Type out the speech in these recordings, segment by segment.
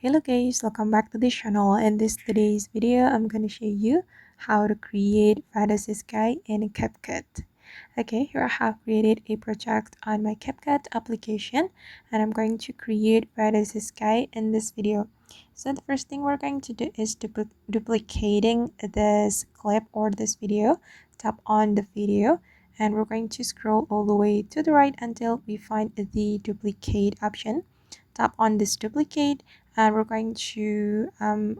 Hello guys, welcome back to the channel. In today's video, I'm going to show you how to create fantasy sky in CapCut. Okay, here I have created a project on my CapCut application and I'm going to create fantasy sky in this video. So the first thing we're going to do is duplicating this clip or this video. Tap on the video and we're going to scroll all the way to the right until we find the duplicate option. Tap on this duplicate and we're going to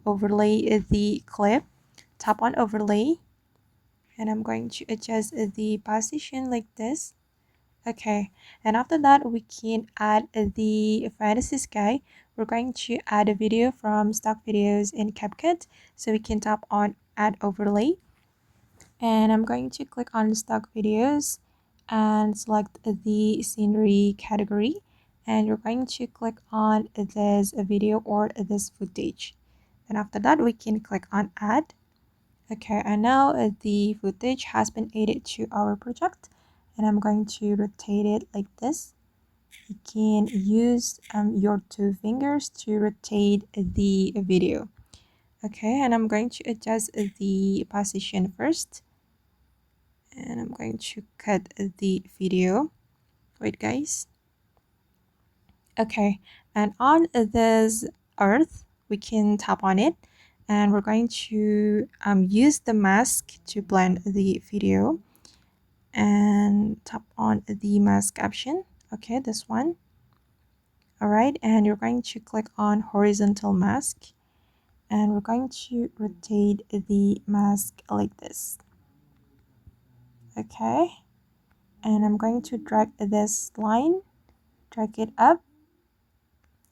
overlay the clip. Tap on overlay and I'm going to adjust the position like this. Okay, and after that we can add the fantasy sky. We're going to add a video from stock videos in CapCut, so we can tap on add overlay and I'm going to click on stock videos and select the scenery category, and you're going to click on this video or this footage. And after that we can click on add. Okay, and now the footage has been added to our project and I'm going to rotate it like this. You can use your two fingers to rotate the video. Okay, and I'm going to adjust the position first and I'm going to cut the video. Wait guys. Okay, and on this earth we can tap on it and we're going to use the mask to blend the video and tap on the mask option. Okay, this one. All right, and you're going to click on horizontal mask and we're going to rotate the mask like this. Okay, and I'm going to drag this line, drag it up.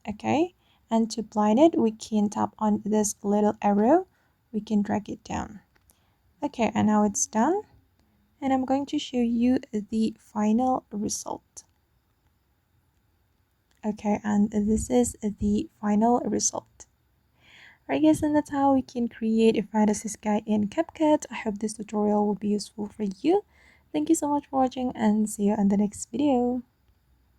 Okay, and to blind it we can tap on this little arrow, we can drag it down. Okay, and now it's done and I'm going to show you the final result. Okay, and this is the final result. Alright guys, and that's how we can create a fantasy sky in CapCut. I hope this tutorial will be useful for you. Thank you so much for watching and see you in the next video.